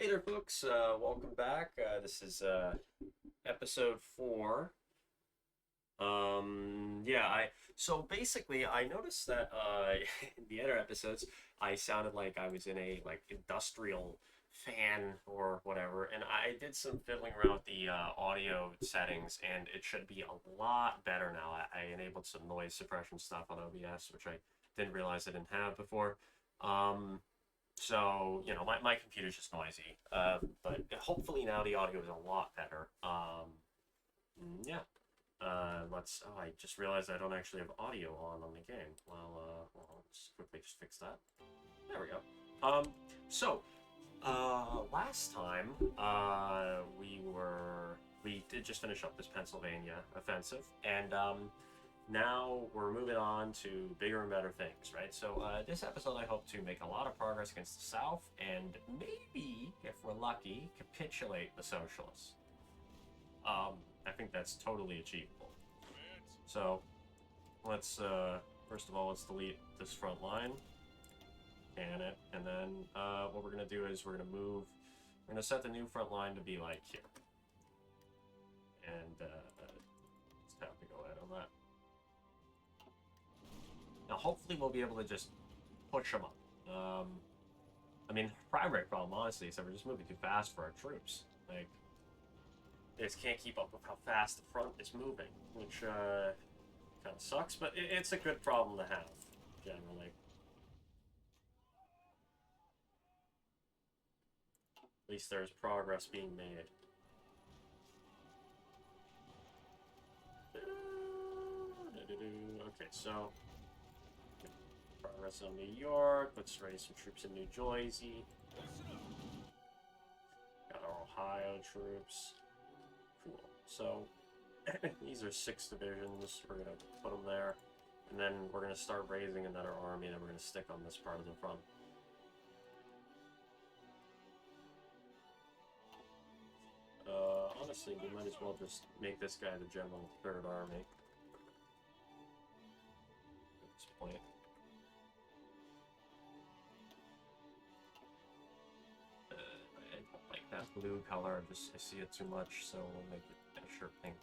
Hey there, folks. Welcome back. This is episode 4. Yeah, so basically I noticed that in the other episodes I sounded like I was in a industrial fan or whatever, and I did some fiddling around with the audio settings, and it should be a lot better now. I enabled some noise suppression stuff on OBS, which I didn't realize I didn't have before. Um, so, my computer's just noisy. But hopefully now the audio is a lot better. Yeah. I just realized I don't actually have audio on the game. Let's quickly just fix that. There we go. Last time, we did just finish up this Pennsylvania offensive, and, now we're moving on to bigger and better things, right? So this episode, I hope to make a lot of progress against the South, and maybe, if we're lucky, capitulate the socialists. I think that's totally achievable. So let's first of all, let's delete this front line, can it, and then what we're gonna do is we're gonna set the new front line to be like here, and let's tap to go ahead on that. Now, hopefully we'll be able to just push them up. I mean, the primary problem, honestly, is that we're just moving too fast for our troops. Like, they just can't keep up with how fast the front is moving, which kind of sucks, but it's a good problem to have, generally. At least there's progress being made. Okay, so progress on New York. Let's raise some troops in New Jersey. Got our Ohio troops. Cool. So these are 6 divisions. We're gonna put them there, and then we're gonna start raising another army, and then we're gonna stick on this part of the front. Honestly, we might as well just make this guy the general of the 3rd Army at this point. I don't like that blue color. I see it too much, so we'll make it a shirt pink.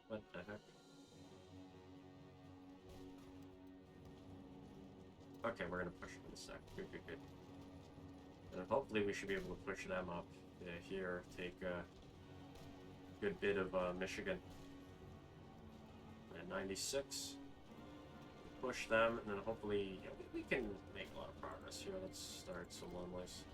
What the heck? Okay, we're gonna push it in a sec. Good. And hopefully we should be able to push them up here, take a good bit of Michigan. At 96. Push them, and then hopefully we can make a lot of progress here. Let's start some one-ways.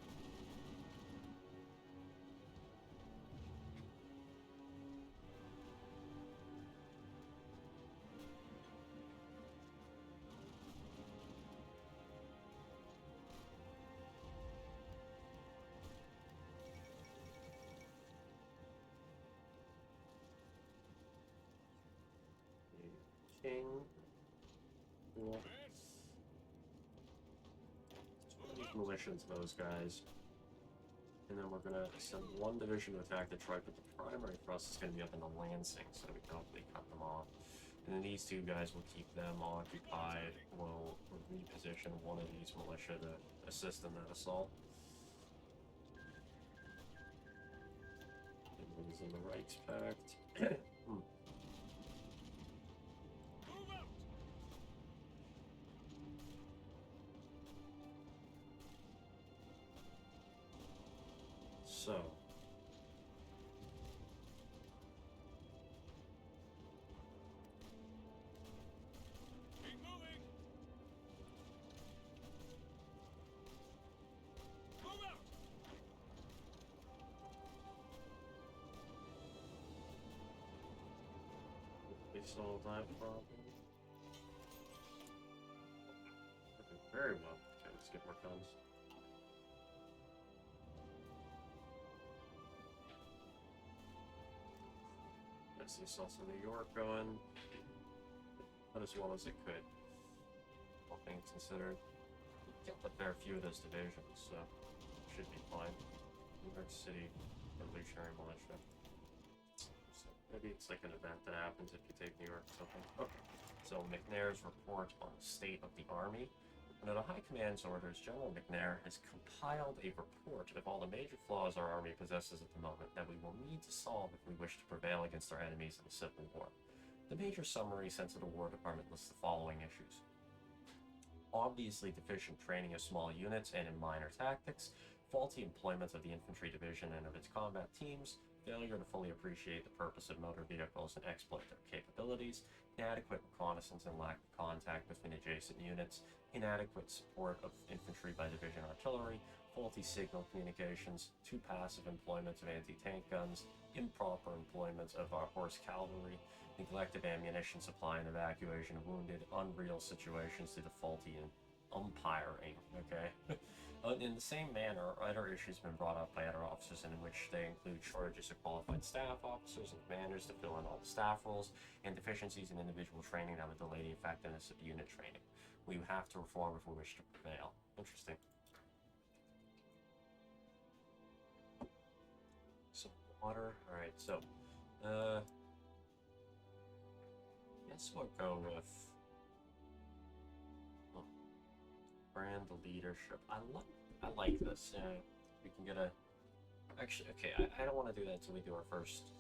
King. Cool. These militias, those guys. And then we're gonna send 1 division to attack Detroit, but the primary thrust is gonna be up in the Lansing, so we can hopefully cut them off. And then these 2 guys will keep them occupied. We'll reposition 1 of these militia to assist in that assault. And these in the Reichspakt. So, keep moving. Move out. we solve that problem. Okay, very well. Okay, let's get more guns. Yes, you saw some New York going, not as well as it could, all things considered. Killed a fair few of those divisions, so should be fine. New York City Revolutionary Militia. So maybe it's like an event that happens if you take New York or something. Okay, so McNair's report on the state of the army. Under the High Command's orders, General McNair has compiled a report of all the major flaws our army possesses at the moment that we will need to solve if we wish to prevail against our enemies in the Civil War. The major summary sent to the War Department lists the following issues. Obviously deficient training of small units and in minor tactics, faulty employment of the infantry division and of its combat teams, failure to fully appreciate the purpose of motor vehicles and exploit their capabilities, inadequate reconnaissance and lack of contact between adjacent units, inadequate support of infantry by division artillery, faulty signal communications, too passive employment of anti-tank guns, improper employment of our horse cavalry, neglected ammunition supply and evacuation of wounded, unreal situations due to faulty umpiring, okay? In the same manner, other issues have been brought up by other officers in which they include shortages of qualified staff officers and commanders to fill in all the staff roles, and deficiencies in individual training that would delay the effectiveness of unit training. We have to reform if we wish to prevail. Interesting. Some water. Alright, so, guess we'll go with brand leadership. I like this. We can get a. Actually, okay, I don't want to do that until we do our first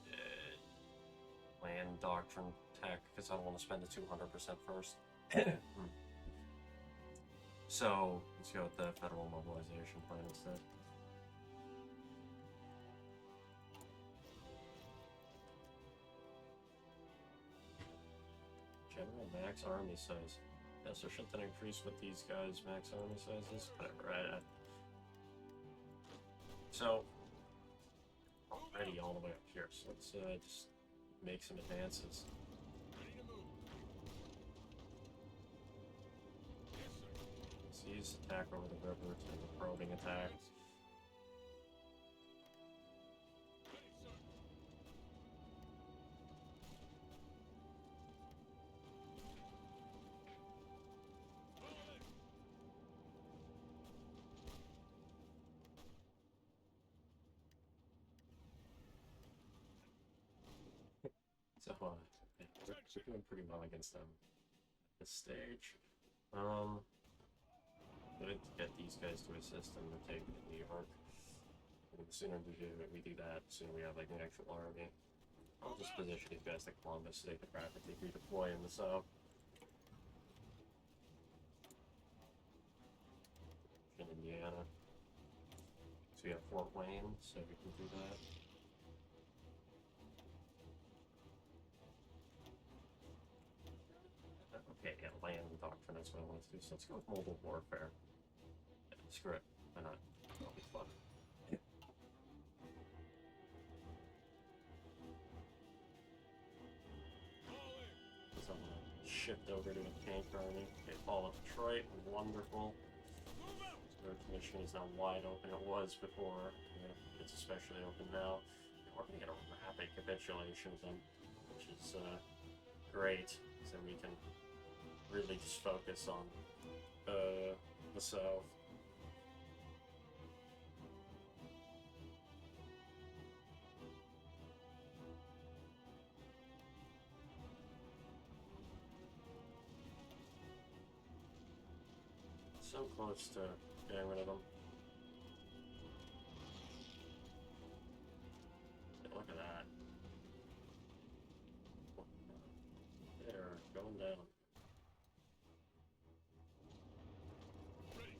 land doctrine tech because I don't want to spend the 200% first. So let's go with the federal mobilization plan instead. General max army size. Yeah, so shouldn't that increase with these guys' max army sizes? Whatever, right? So, already all the way up here, so let's just make some advances. Ready to move. Yes, sir. Let's use attack over the river to the probing attack. Ready, sir. Fall in. So, yeah, we're doing pretty well against them at this stage. Good to get these guys to assist them and take New York. And the sooner we do that, the sooner we have like an actual army. I'll just position these guys to Columbus so they can rapidly redeploy in the south. In Indiana. So we have Fort Wayne, so we can do that. Okay, yeah, land doctrine, that's what I want to do. So let's go with mobile warfare. Yeah, screw it. Why not? That'll be fun. Fall in. So I'm gonna shift over to a tank army. Okay, fall of Detroit, wonderful. Move out. Road commission is now wide open. It was before. Yeah, it's especially open now. We're gonna get a rapid capitulation of them, which is great. So we can really just focus on the south. So close to getting rid of them. Yeah, look at that. They're going down. Ready.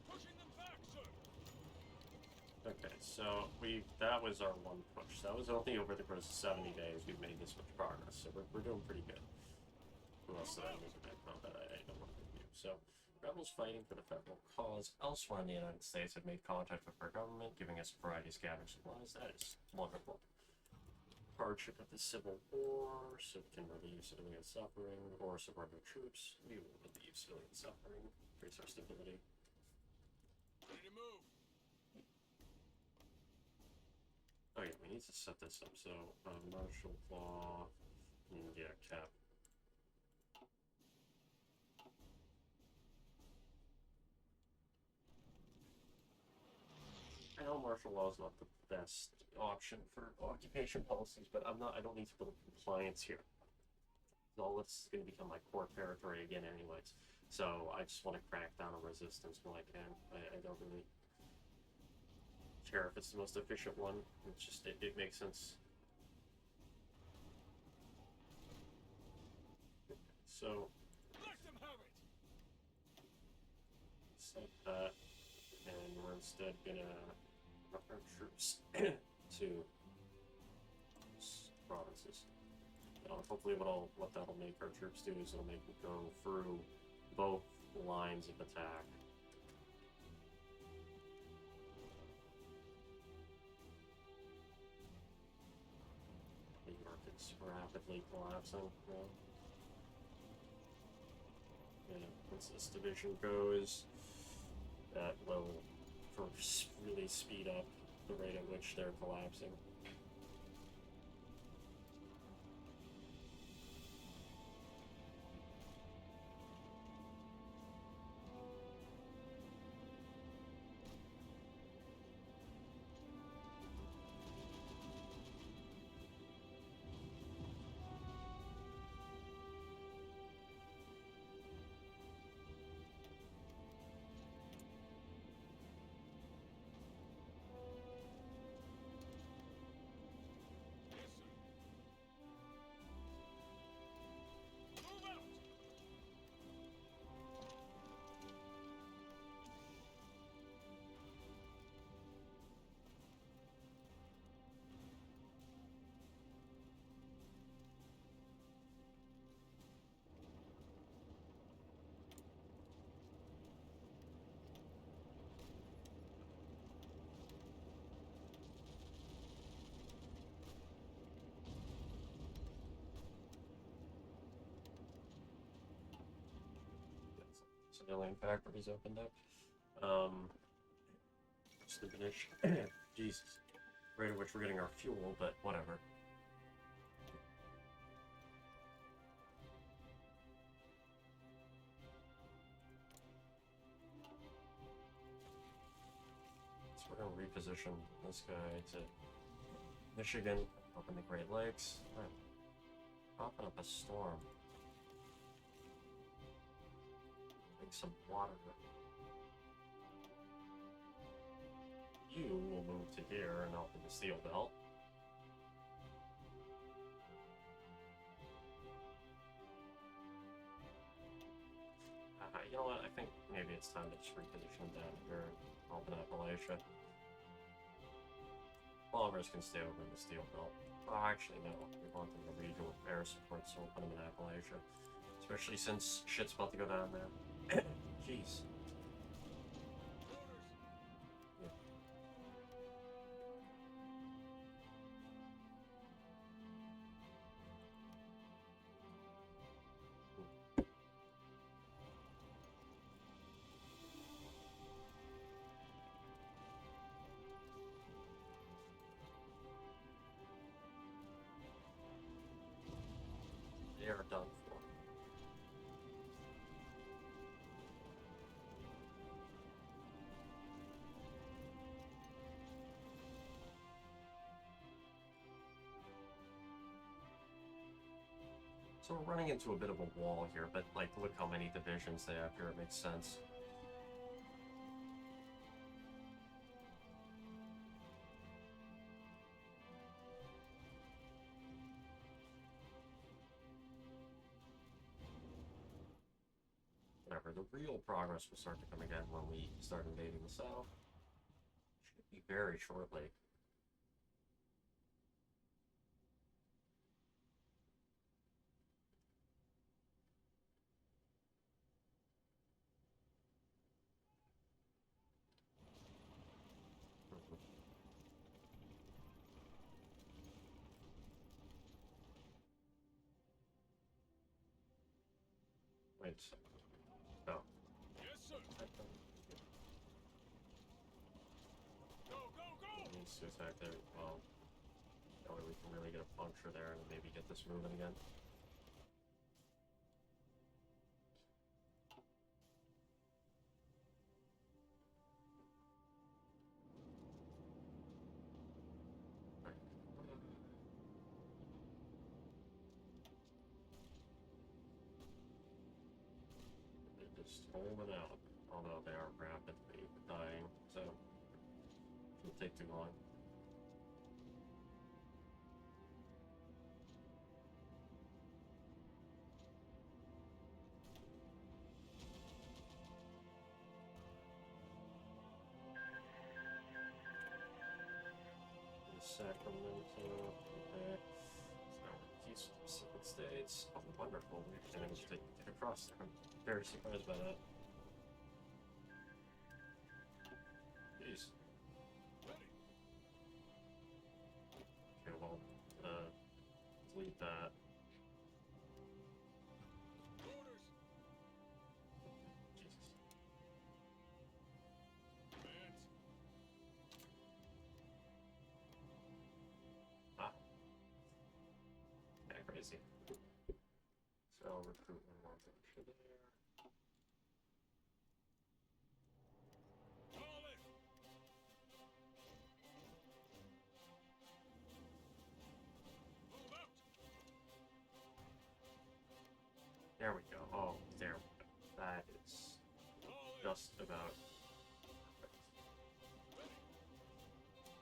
Pushing them back, sir. Okay, so that was our one push. That was only over the course of 70 days we've made this much progress, so we're doing pretty good. Who else did I lose in that combat? I don't want to review. So, rebels fighting for the federal cause elsewhere in the United States have made contact with our government, giving us a variety of scattered supplies. That is wonderful. Hardship of the Civil War, so we can relieve civilian suffering, or support our troops. We will relieve civilian suffering, increase our stability. Ready to move. Oh yeah, we need to set this up. So, martial law, yeah, cap. I know martial law is not the best option for occupation policies, but I don't need to build compliance here. all this is going to become my core territory again, anyways. So I just want to crack down on resistance when I can. I don't really care if it's the most efficient one. It's just it makes sense. So Let them have it. set that, and we're instead gonna run our troops to provinces. Hopefully, what that'll make our troops do is it'll make them go through both lines of attack. The market's rapidly collapsing. And once this division goes, that will first really speed up the rate at which they're collapsing. Yes, sir. Move out. Civilian factories opened up. Just to finish. Jesus. Rate at which we're getting our fuel, but whatever. So we're gonna reposition this guy to Michigan, up in the Great Lakes. Right. Popping up a storm. Make some water. You will move to here and help in the steel belt. You know what? I think maybe it's time to just reposition down here and help in Appalachia. Followers can stay over in the steel belt. Oh, actually, no. We want them to regional air support, so we'll put them in Appalachia. Especially since shit's about to go down there. Jeez. Orders. Yeah. They are done for. So we're running into a bit of a wall here, but like, look how many divisions they have here. It makes sense. Whatever. The real progress will start to come again when we start invading the South. Should be very shortly. Wait. No. Yes, sir. Go, go, go. It needs to attack there. Well, that way we can really get a puncture there and maybe get this moving again. just holding out. Although they are rapidly dying, so it shouldn't take too long. Sacramento. Okay. So these Pacific states. Oh, wonderful. We're managed to get across there. I'm very surprised by that. Jeez. Ready. Okay, well, delete that. Orders. Jesus. Commands. Ah. Kinda crazy. So recruit one more militia there. Call it. Move out. There we go. Oh, there we go. That is Call it. just about perfect. Ready. Call it.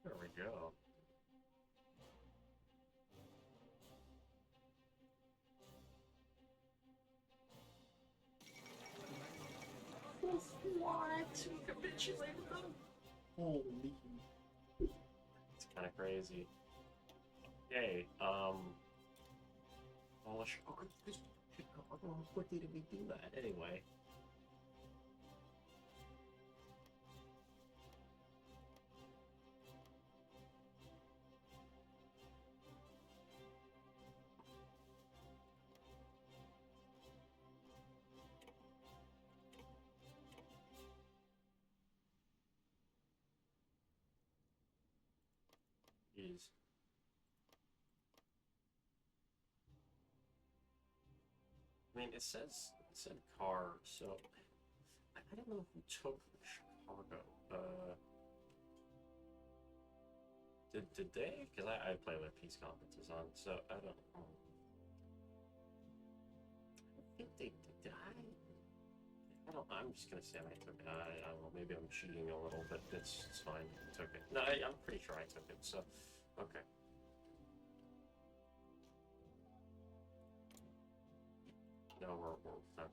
There we go. What? We capitulated them? Holy. It's kind of crazy. Yay. Polish. Oh, this. How quickly did we do that? Anyway. Jeez. I mean, it said car, so I don't know who took Chicago. Did they? Because I play with peace conferences on, so I don't know. I don't think they did. I'm just gonna say I took it. I don't know. Maybe I'm cheating a little, but it's fine. I took it. No, I'm pretty sure I took it. So, okay. No, we're done.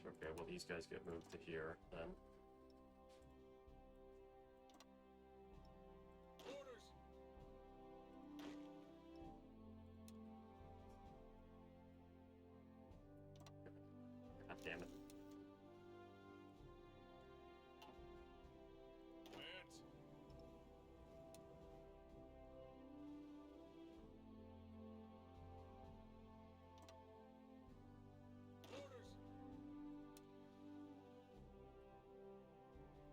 Okay. Well, these guys get moved to here then. Orders. God damn it. Commands. Orders.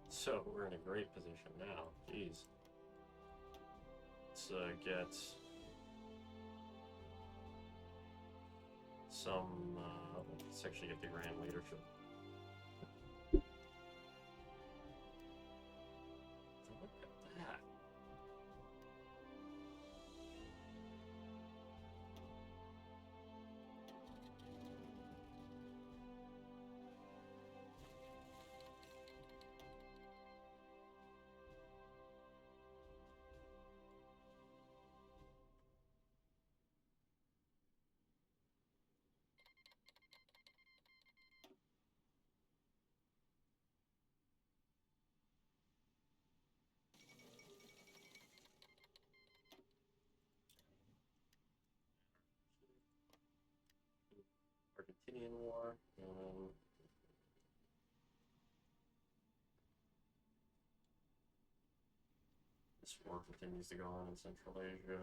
So we're in a great position now. Jeez. Let's get some. Let's actually get the grand leadership. Look at that. Argentinian War, and this war continues to go on in Central Asia.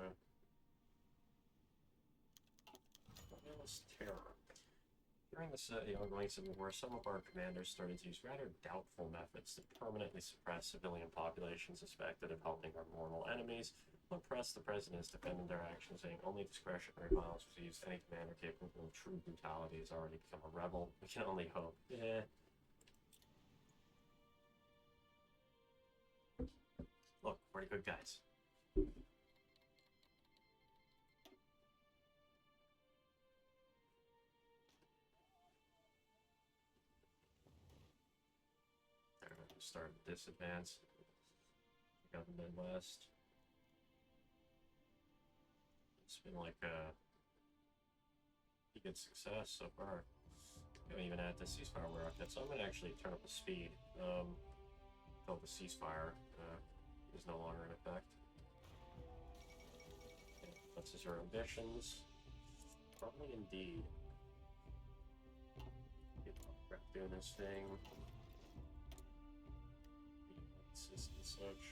What else? Terror. During the ongoing Civil War, some of our commanders started to use rather doubtful methods to permanently suppress civilian populations suspected of helping our mortal enemies. When pressed, the president has defended their actions, saying only discretionary violence was used. Any commander capable of true brutality has already become a rebel. We can only hope. Yeah. Look, pretty good guys. They're going to start this advance. We got the Midwest. It's been like a pretty good success so far. We haven't even had the ceasefire wear off yet, so I'm going to actually turn up the speed until the ceasefire is no longer in effect. Okay, that's his ambitions. Probably indeed. Doing this thing. Assist and such.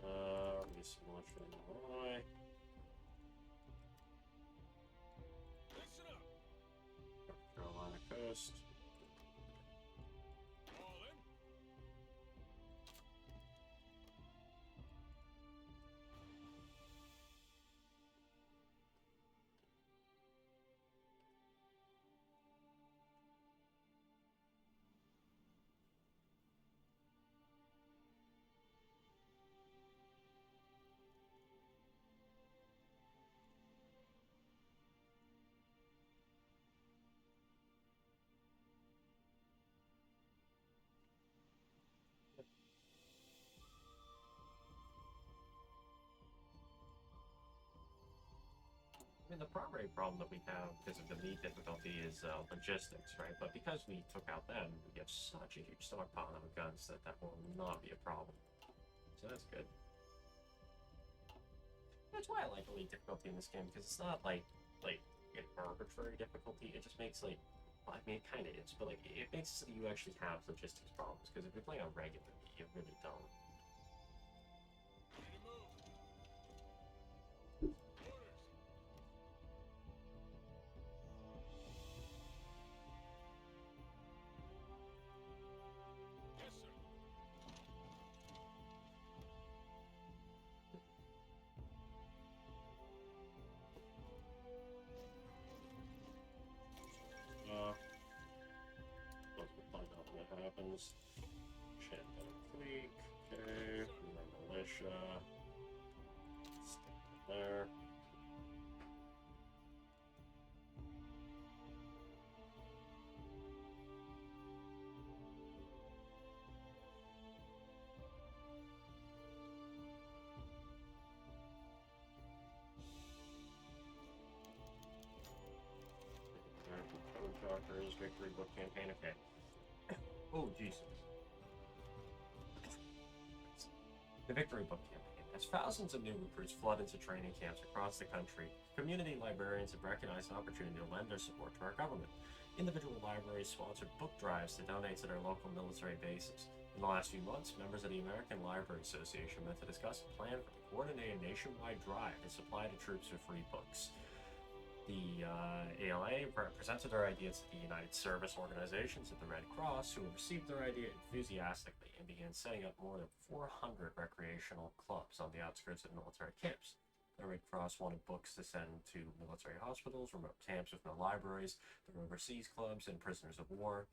Release some launch from Illinois. Listen up. North Carolina coast. All in. I mean, the primary problem that we have because of the meat difficulty is logistics, right? But because we took out them, we have such a huge stockpile of guns that that will not be a problem. So that's good. That's why I like elite difficulty in this game, because it's not like an arbitrary difficulty. It just makes like, well, I mean, it kind of is, but like it makes it so that you actually have logistics problems. Because if you're playing on regular, you really don't. Ready to move. Orders. Yes, sir. Let's find out what happens. Shandon Creek, okay, more militia. Stay there. American Code Talkers, Victory Book Campaign, okay. Oh, Jesus. The Victory Book Campaign. As thousands of new recruits flood into training camps across the country, community librarians have recognized an opportunity to lend their support to our government. Individual libraries sponsored book drives to donate to their local military bases. In the last few months, members of the American Library Association met to discuss a plan for a coordinated nationwide drive to supply the troops with free books. The ALA presented their idea to the United Service Organizations at the Red Cross, who received their idea enthusiastically and began setting up more than 400 recreational clubs on the outskirts of military camps. The Red Cross wanted books to send to military hospitals, remote camps with no libraries, the overseas clubs, and prisoners of war.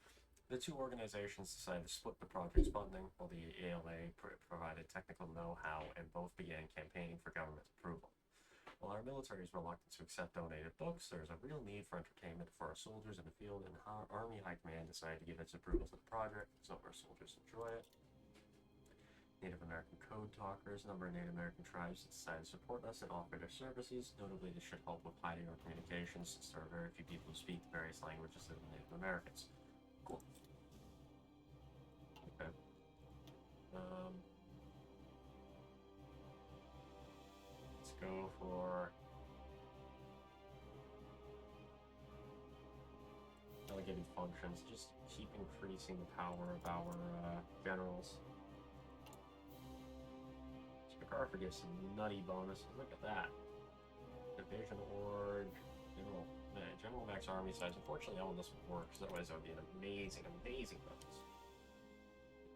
The two organizations decided to split the project's funding, while the ALA provided technical know-how and both began campaigning for government approval. While our military is reluctant to accept donated books, there is a real need for entertainment for our soldiers in the field, and Army High Command decided to give its approval to the project, so our soldiers enjoy it. Native American Code Talkers, a number of Native American tribes decided to support us and offer their services. Notably, this should help with hiding our communications, since there are very few people who speak the various languages of the Native Americans. Cool. Okay. Let's go for delegated functions. Just keep increasing the power of our generals. So MacArthur gives some nutty bonuses. Look at that. Division org, general General Max army size. Unfortunately, that one doesn't work, because otherwise that would be an amazing, amazing bonus.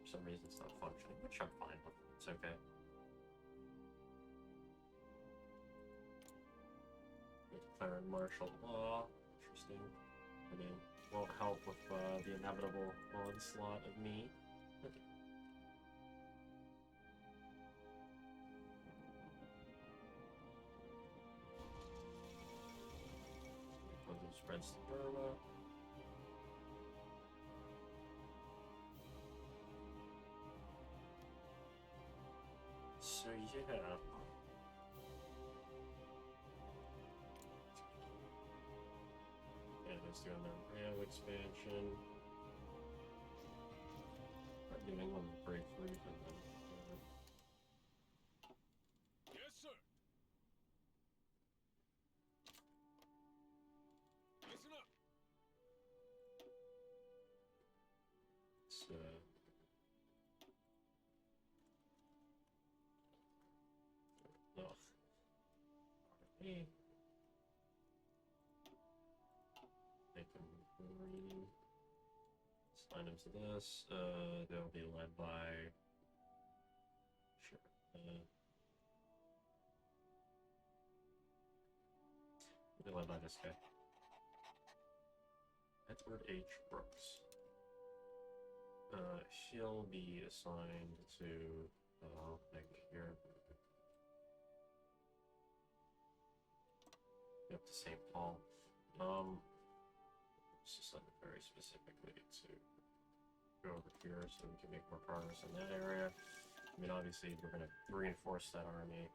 For some reason, it's not functioning, which I'm fine with. It's okay. Declaring martial law. Interesting. I mean, won't help with the inevitable onslaught of me. Spreads to Burma. So yeah. Yeah, it's doing their rail expansion. New England will break free from them. Yes, sir. Listen up. It's, no. Hey. They can assign them to this. They'll be led by. Sure. They'll be led by this guy. Edward H. Brooks. He'll be assigned to, like here. Up to St. Paul. Just assigned very specifically to go over here so we can make more progress in that area. I mean, obviously, we're going to reinforce that army.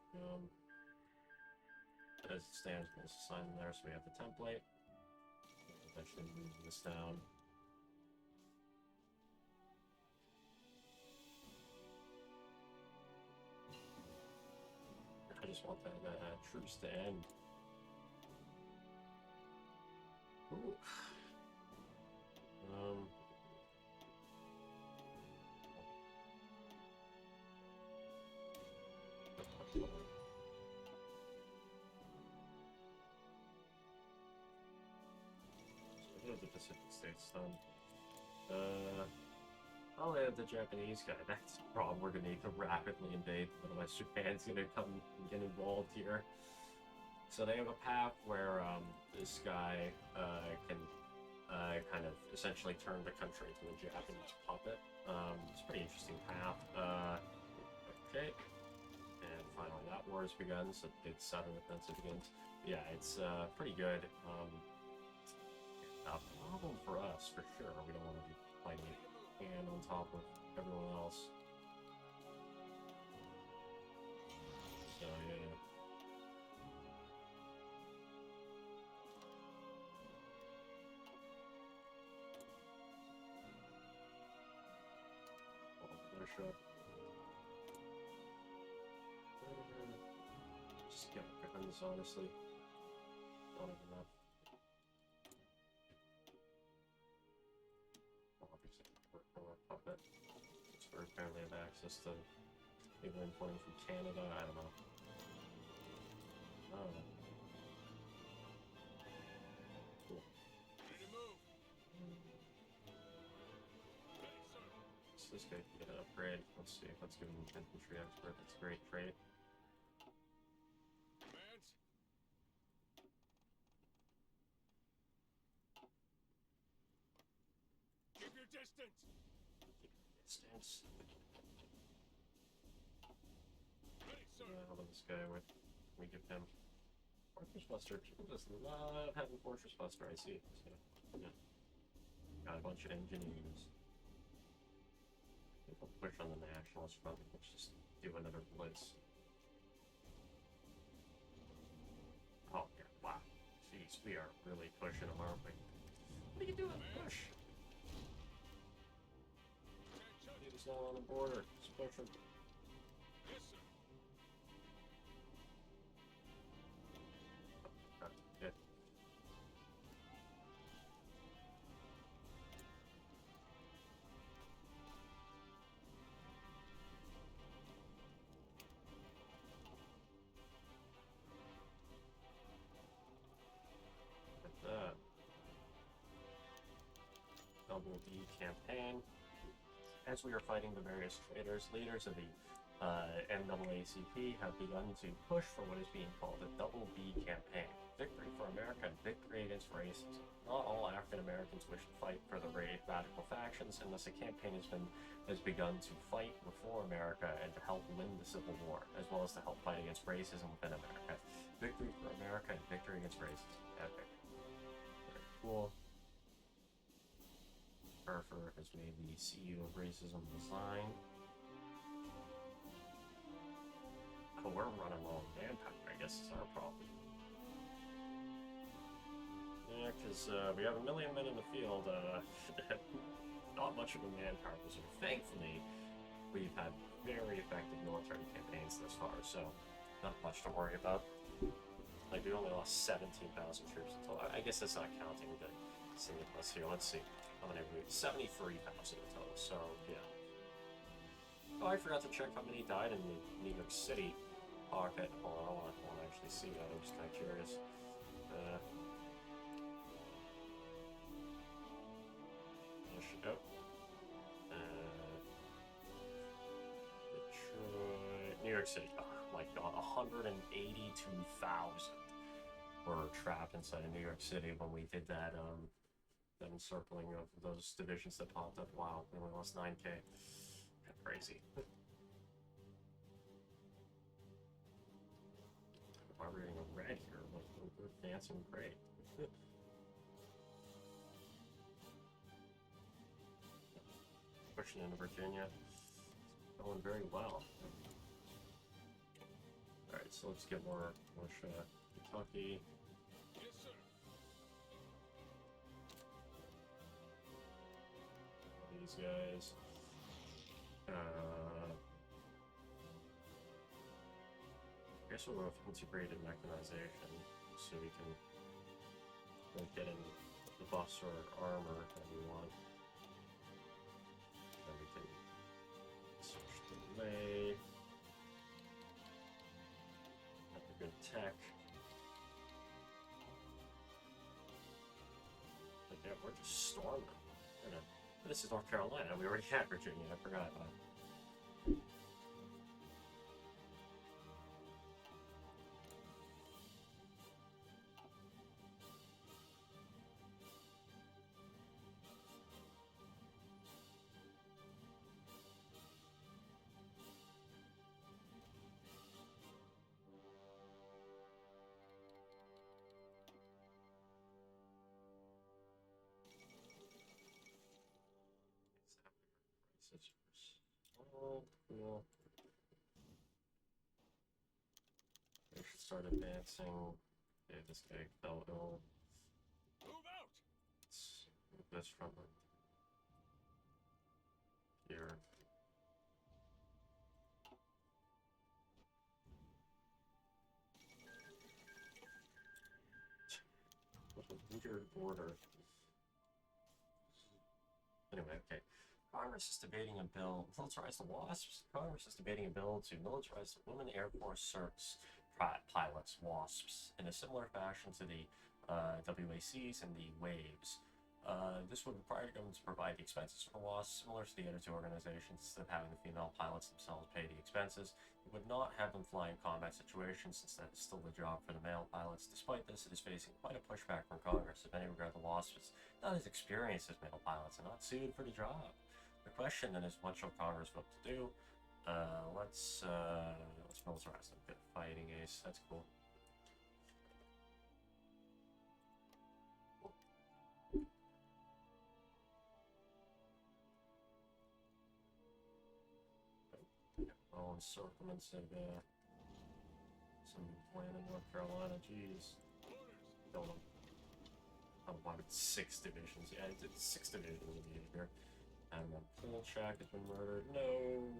As it stands, we'll just assign them there so we have the template. Eventually move this down. I just want that truce to end. Ooh. So the Pacific States done. I'll add the Japanese guy. That's the problem. We're gonna need to rapidly invade. Otherwise, Japan's gonna come and get involved here. So they have a path where this guy can kind of essentially turn the country into a Japanese puppet. It's a pretty interesting path. Okay. And finally, that war has begun, so it's southern offensive begins. Yeah, it's pretty good. A problem for us, for sure. We don't want to be fighting and on top of everyone else. So, yeah. Militia. Just get guns, honestly. Not enough. Obviously, we're puppet. Since we apparently have access to people importing from Canada. I don't know. Oh. Cool. Ready to move. Ready, sir. So this guy can get an upgrade. Let's see. Let's give him an infantry expert. That's a great trait. Commands. Keep your distance. Distance. Ready, sir. How about this guy? Where can we give him? Fortress Buster. People just love having Fortress Buster. I see. So, yeah. Got a bunch of engineers. I think we'll push on the Nationalist front. Let's just do another blitz. Oh, yeah. Wow. Jeez, we are really pushing them, aren't we? What are you doing? Push. He's all on the border. Just push him. Yes, sir. Good. Double B campaign. As we are fighting the various traitors, leaders of the NAACP have begun to push for what is being called the Double B campaign. Victory for America and victory against racism. Not all African Americans wish to fight for the radical factions, and thus a campaign has begun to fight for America and to help win the Civil War, as well as to help fight against racism within America. Victory for America and victory against racism. Epic. Very cool. MacArthur has made the CEO of Racism Design. Oh, we're running low on manpower, I guess is our problem. Yeah, because we have 1 million men in the field, not much of a manpower reserve. Thankfully, we've had very effective military campaigns thus far, so not much to worry about. Like, we only lost 17,000 troops in total. I guess that's not counting the single plus here. Let's see. How many have we? 73,000 in total, so yeah. Oh, I forgot to check how many died in the New York City pocket. Hold on, I want to actually see that. I'm just kind of curious. There she go. Detroit, New York City. Oh my god, 182,000 were trapped inside of New York City when we did that encircling of those divisions that popped up. Wow, we only lost 9k. Crazy. Why are we getting a red here? Like, we're advancing great. Pushing into Virginia. Going very well. Alright, so let's get more Kentucky. Yes, sir. These guys. I guess we'll go with integrated mechanization so we can get in the buffs or armor that we want. Then we can switch to lay. Have a good tech. But yeah, we're just storming. This is North Carolina. We already had Virginia. I forgot about it. Oh, cool. We should start advancing. Okay, this guy fell ill. Move out. Let's move this from here. What a weird border. Anyway, okay. Congress is debating a bill to militarize the WASPs. Congress is debating a bill to militarize the Women Air Force CERTs pilots, WASPs, in a similar fashion to the WACs and the WAVES. This would require the government to provide the expenses for the WASPs, similar to the other two organizations, instead of having the female pilots themselves pay the expenses. It would not have them fly in combat situations, since that is still the job for the male pilots. Despite this, it is facing quite a pushback from Congress, as many regard the WASPs not as experienced as male pilots and not suited for the job. The question then is, what shall Congress vote to do? Let's militarize them. Good fighting ace. That's cool. Oh, encirclements of some land in North Carolina. Jeez. Kill them. Oh, wow, it's 6 divisions. Yeah, it's 6 divisions in here. And then Polchak has been murdered. No.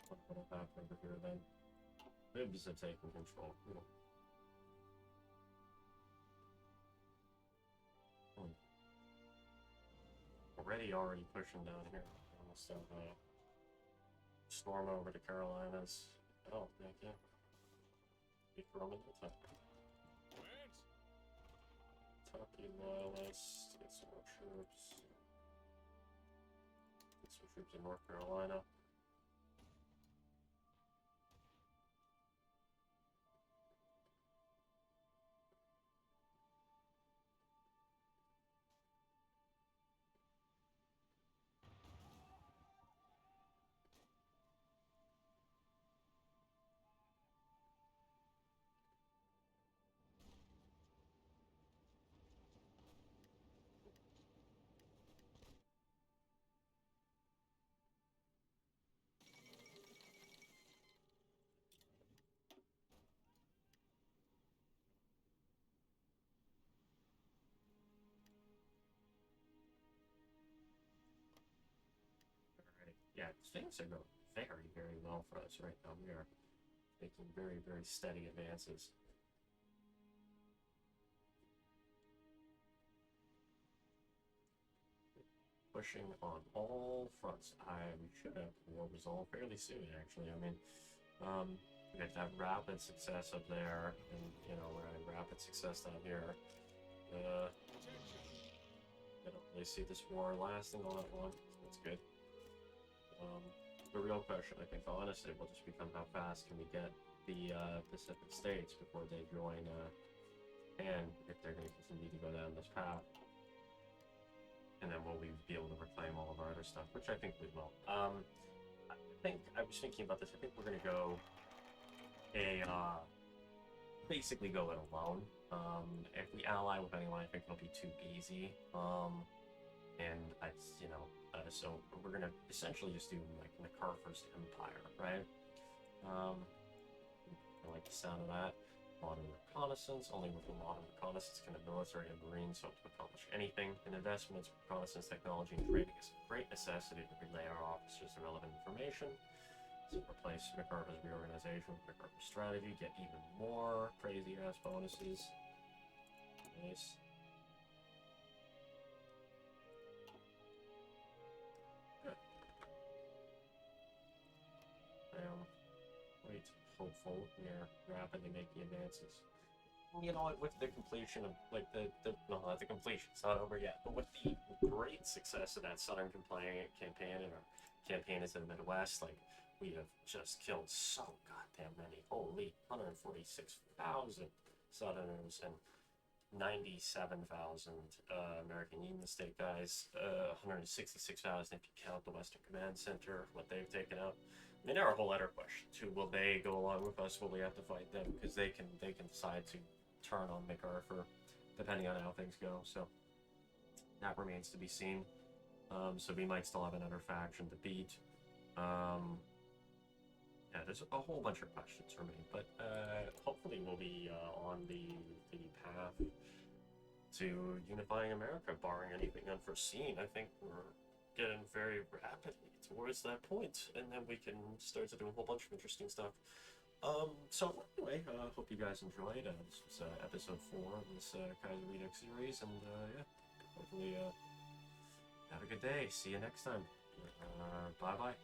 What would have happened over here then? Bibs have taken control. Cool. Already pushing down here. Almost have storm over to Carolinas. Oh, thank you. Keep Roman attack. Advance. Kentucky loyalists. Get some more troops. troops in North Carolina. Alright, yeah, things are going very, very well for us right now. We are making very, very steady advances. Pushing on all fronts. We should have war resolved fairly soon, actually. I mean, we have to have rapid success up there, and, you know, we're having rapid success down here. I don't really see this war lasting all that long, so that's good. The real question, I think, honestly, will just become how fast can we get the Pacific States before they join Japan, if they're going to continue to go down this path. And then will we be able to reclaim all of our other stuff, which I think we will. I think, I was thinking about this, I think we're going to go basically go it alone. If we ally with anyone, I think it'll be too easy. And so we're gonna essentially just do like MacArthur's Empire, right? I like the sound of that. Modern reconnaissance. Only with a modern reconnaissance can the military and marines hope to accomplish anything. An investment in reconnaissance technology and training is a great necessity to relay our officers the relevant information. So replace MacArthur's reorganization with MacArthur's strategy. Get even more crazy ass bonuses. Nice. Quite hopeful we are rapidly making advances. You know what, with the completion of, like, not the completion, it's not over yet, but with the great success of that Southern campaign and our campaigns in the Midwest, like, we have just killed so goddamn many. Holy, 146,000 Southerners and 97,000 American Union State guys, 166,000 if you count the Western Command Center, what they've taken out. I mean, there are a whole other question too. Will they go along with us? Will we have to fight them? Because they can decide to turn on MacArthur, depending on how things go. So that remains to be seen. So we might still have another faction to beat. Yeah, there's a whole bunch of questions for me, but hopefully we'll be on the path to unifying America, barring anything unforeseen. I think we're getting very rapidly towards that point, and then we can start to do a whole bunch of interesting stuff. So anyway, hope you guys enjoyed. This was episode 4 of this Kaiserredux series, and yeah, hopefully have a good day. See you next time. Bye bye.